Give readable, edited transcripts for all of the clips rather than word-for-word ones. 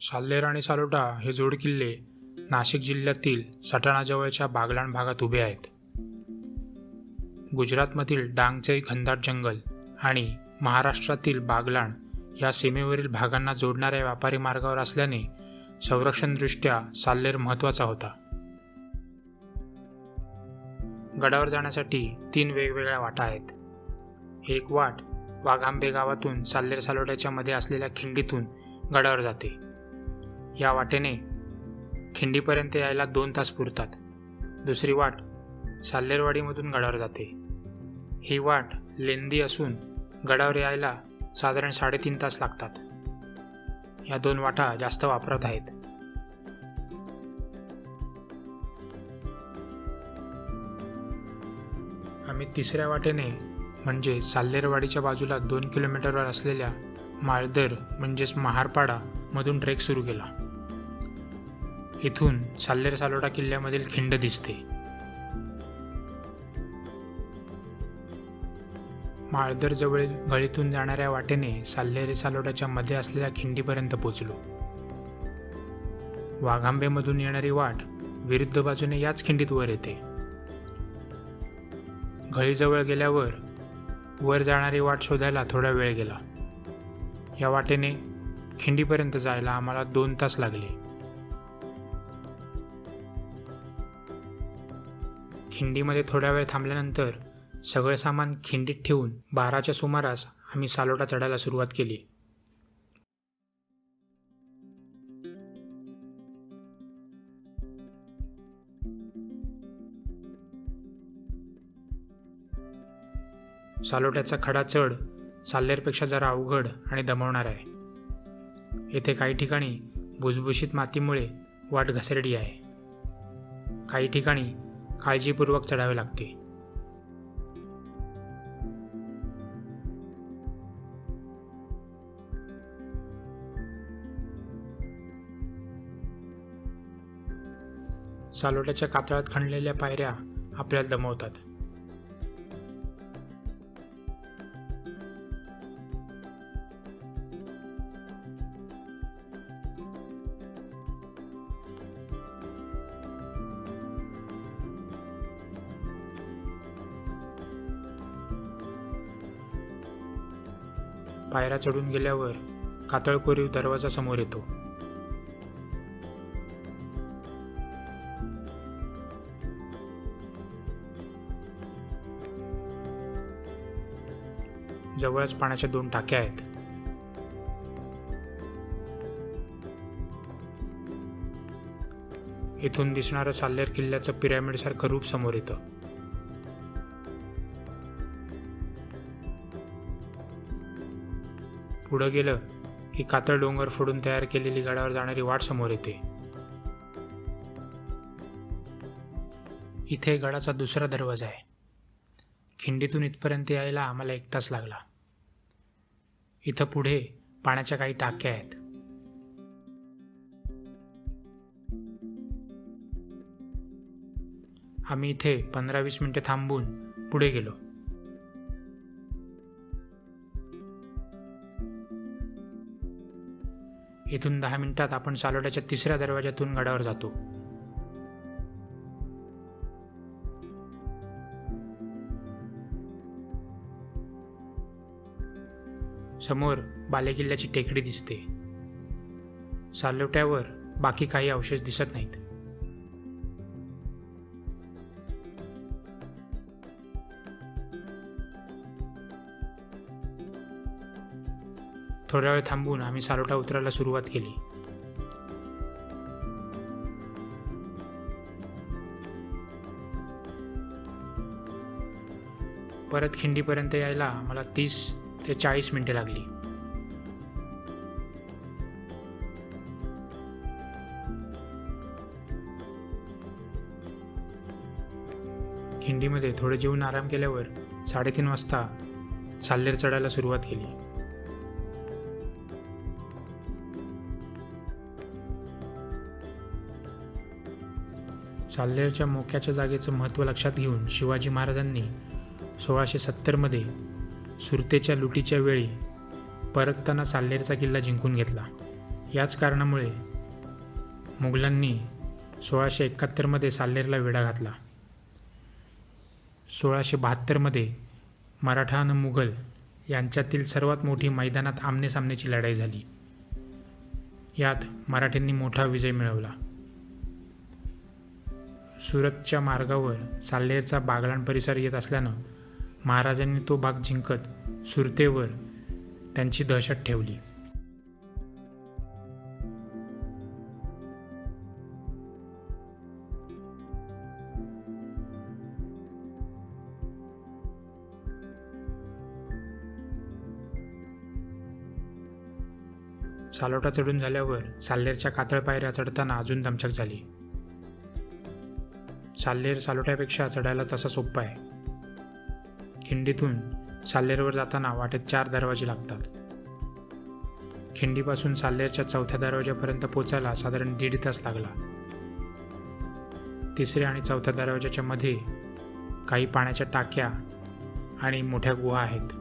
साल्हेर आणि सालोटा हे जोडकिल्ले नाशिक जिल्ह्यातील सटाणाजवळच्या बागलाण भागात उभे आहेत. गुजरातमधील डांगचे घनदाट जंगल आणि महाराष्ट्रातील बागलाण या सीमेवरील भागांना जोडणाऱ्या व्यापारी मार्गावर असल्याने संरक्षणदृष्ट्या साल्हेर महत्त्वाचा होता. गडावर जाण्यासाठी 3 वेगवेगळ्या वाटा आहेत. एक वाट वाघांबे गावातून साल्हेर सालोट्याच्या मध्ये असलेल्या खिंडीतून गडावर जाते. या वाटेने खिंडीपर्यंत यायला 2 तास पुरतात. दुसरी वाट साल्हेरवाडीमधून गडावर जाते. ही वाट लेंदी असून गडावर यायला साधारण 3.5 तास लागतात. या 2 वाटा जास्त वापरात आहेत. आम्ही तिसऱ्या वाटेने म्हणजे साल्हेरवाडीच्या बाजूला 2 किलोमीटरवर असलेल्या माळदर म्हणजेच महारपाडा मधून ट्रेक सुरू केला. इथून साल्हेर सालोटा किल्ल्यामधील खिंड दिसते. माळदर जवळील गळीतून जाणाऱ्या वाटेने साल्हेर सालोटाच्या मध्ये असलेल्या खिंडीपर्यंत पोचलो. वाघांबेमधून येणारी वाट विरुद्ध बाजूने याच खिंडीत वर येते. गळीजवळ गेल्यावर वर जाणारी वाट शोधायला थोडा वेळ गेला. या वाटेने खिंडीपर्यंत जायला आम्हाला 2 तास लागले. खिंडीमध्ये थोड्या वेळ थांबल्यानंतर सगळे सामान खिंडीत ठेवून 12च्या सुमारास आम्ही सालोटा चढायला सुरुवात केली. सालोट्याचा खडा चढ साल्हेरपेक्षा जरा अवघड आणि दमवणार आहे. येथे काही ठिकाणी भुसभुशीत मातीमुळे वाट घसरडी आहे. काही ठिकाणी काळजीपूर्वक चढावे लागते. सालोट्याच्या कातळात खणलेल्या पायऱ्या आपल्याला दमवतात. पायऱ्या चढून गेल्यावर कातळकोरीव दरवाजा समोर येतो. जवळच पाण्याच्या 2 टाक्या आहेत. इथून दिसणारं साल्हेर किल्ल्याचं पिरॅमिडसारखं रूप समोर येतं. पुढं गेलं की कातळ डोंगर फोडून तयार केलेली गडावर जाणारी वाट समोर येते. इथे गडाचा दुसरा दरवाजा आहे. खिंडीतून इथपर्यंत यायला आम्हाला 1 तास लागला. इथं पुढे पाण्याच्या काही टाक्या आहेत. आम्ही इथे 15-20 मिनिटे थांबून पुढे गेलो. इथून 10 मिनिटात आपण सालोट्याच्या 3ऱ्या दरवाज्यातून गडावर जातो. समोर बालेकिल्ल्याची टेकडी दिसते. सालोट्यावर बाकी काही अवशेष दिसत नाहीत. थोड्या वेळ थांबून आम्ही सालोटा उतरायला सुरुवात केली. परत खिंडीपर्यंत यायला मला 30 ते 40 मिनिटे लागली. खिंडीमध्ये थोडे जेवून आराम केल्यावर 3:30 वाजता साल्हेर चढायला सुरुवात केली. साल्हेरच्या मोक्याच्या जागेचं महत्त्व लक्षात घेऊन शिवाजी महाराजांनी 1670मध्ये सुरतेच्या लुटीच्या वेळी परतताना साल्हेरचा किल्ला जिंकून घेतला. याच कारणामुळे मुघलांनी 1671मध्ये साल्हेरला वेढा घातला. 1672मध्ये मराठा आणि मुघल यांच्यातील सर्वात मोठी मैदानात आमनेसामनेची लढाई झाली. यात मराठ्यांनी मोठा विजय मिळवला. सुरतच्या मार्गावर साल्हेरचा बागलाण परिसर येत असल्यानं महाराजांनी तो भाग जिंकत सुरतेवर त्यांची दहशत ठेवली. सालोटा चढून झाल्यावर साल्हेरच्या कातळ पायऱ्या चढताना अजून दमछाक झाली. साल्हेर सालोट्यापेक्षा चढायला तसा सोपा आहे. खिंडीतून साल्हेरवर जाताना वाटेत 4 दरवाजे लागतात. खिंडीपासून साल्हेरच्या 4थ्या दरवाजापर्यंत पोचायला साधारण 1.5 तास लागला. 3ऱ्या आणि 4थ्या दरवाजाच्या मध्ये काही पाण्याच्या टाक्या आणि मोठ्या गुहा आहेत.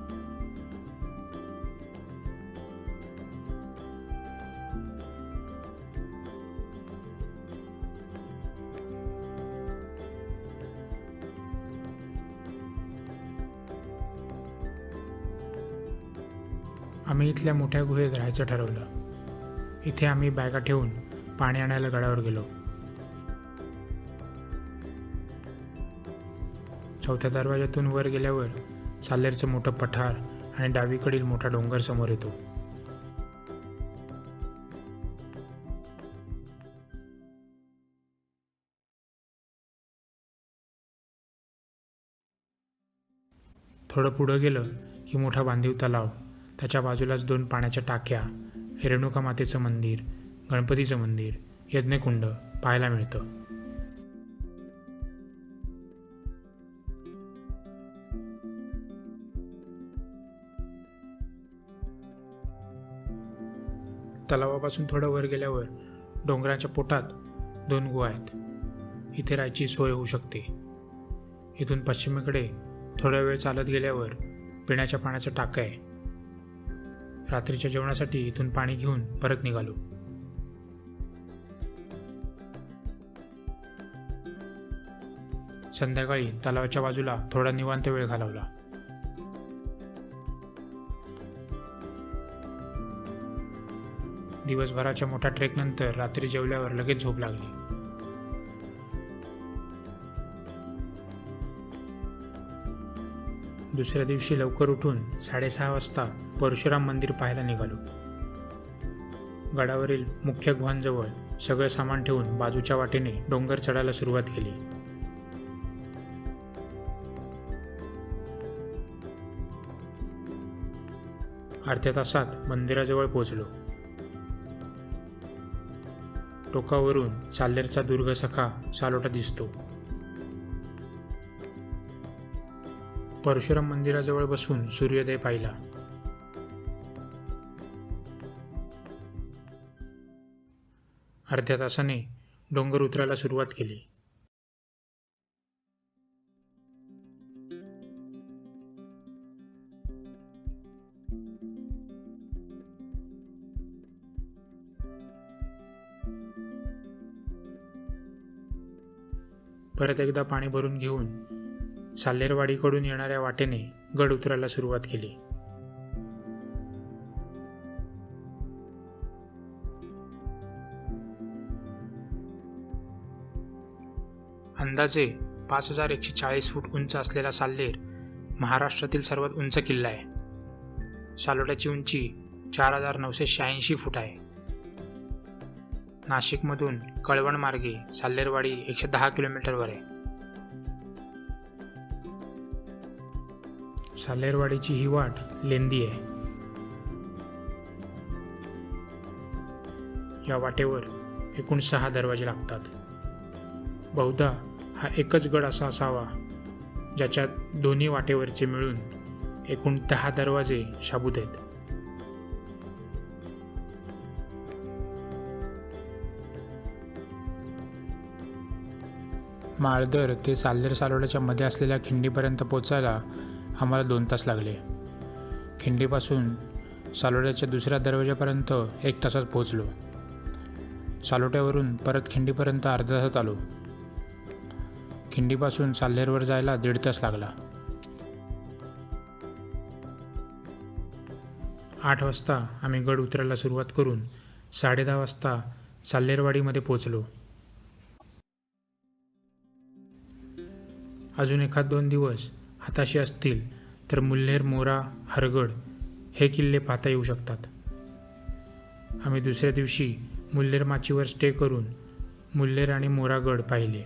आम्ही इथल्या मोठ्या गुहेत राहायचं ठरवलं. इथे आम्ही बॅगा ठेवून पाणी आणायला गडावर गेलो. 4थ्या दरवाजातून वर गेल्यावर साल्हेरचं मोठं पठार आणि डावीकडील मोठा डोंगर समोर येतो. थोडं पुढं गेलं की मोठा बांधीव तलाव, त्याच्या बाजूलाच 2 पाण्याच्या टाक्या, रेणुका मातेचं मंदिर, गणपतीचं मंदिर, यज्ञकुंड पाहायला मिळतं. तलावापासून थोडं वर गेल्यावर डोंगराच्या पोटात 2 गुहा आहेत. इथे राहायची सोय होऊ शकते. इथून पश्चिमेकडे थोडा वेळ चालत गेल्यावर पिण्याच्या पाण्याचं टाकं आहे. रात्रीच्या जेवणासाठी इथून पाणी घेऊन परत निघालो. संध्याकाळी तलावाच्या बाजूला थोडा निवांत वेळ घालवला. दिवसभराच्या मोठ्या ट्रेकनंतर रात्री जेवल्यावर लगेच झोप लागली. दुसऱ्या दिवशी लवकर उठून 6:30 वाजता परशुराम मंदिर पाहायला निघालो. गडावरील मुख्य गुहांजवळ सगळं सामान ठेवून बाजूच्या वाटेने डोंगर चढायला सुरुवात केली. अर्ध्या तासात मंदिराजवळ पोहोचलो. टोकावरून साल्हेरचा दुर्ग सखा सालोटा दिसतो. परशुराम मंदिराजवळ बसून सूर्योदय पाहिला. अर्ध्या तासाने डोंगर उतरायला सुरुवात केली. परत एकदा पाणी भरून घेऊन साल्हेरवाडीकडून येणाऱ्या वाटेने गड उतरायला सुरुवात केली. अंदाजे 5140 फूट उंच असलेला साल्हेर महाराष्ट्रातील सर्वात उंच किल्ला आहे. सालोट्याची उंची 4986 फूट आहे. नाशिकमधून कळवण मार्गे साल्हेरवाडी 110 किलोमीटरवर आहे. साल्हेरवाडीची ही वाट लेंदी आहे. या वाटेवर एकूण 6 दरवाजे लागतात. बहुधा हा एकच गड असा असावा ज्याच्यात दोन्ही वाटेवरचे मिळून एकूण 10 दरवाजे शाबूत आहेत. माळदर ते साल्हेर सालोट्याच्या मध्ये असलेल्या खिंडीपर्यंत पोचायला आम्हाला 2 तास लागले. खिंडीपासून सालोट्याच्या दुसऱ्या दरवाजापर्यंत 1 तासात पोहोचलो. सालोट्यावरून परत खिंडीपर्यंत अर्ध्या तासात आलो. खिंडीपासून साल्हेरवर जायला 1.5 तास लागला. 8 वाजता आम्ही गड उतरायला सुरुवात करून 10:30 वाजता साल्हेरवाडीमध्ये पोहोचलो. अजून 1-2 दिवस हाताशी असतील तर मुल्हेर, मोरा, हरगड हे किल्ले पाहता येऊ शकतात. आम्ही दुसऱ्या दिवशी मुल्हेर माचीवर स्टे करून मुल्हेर आणि मोरागड पाहिले.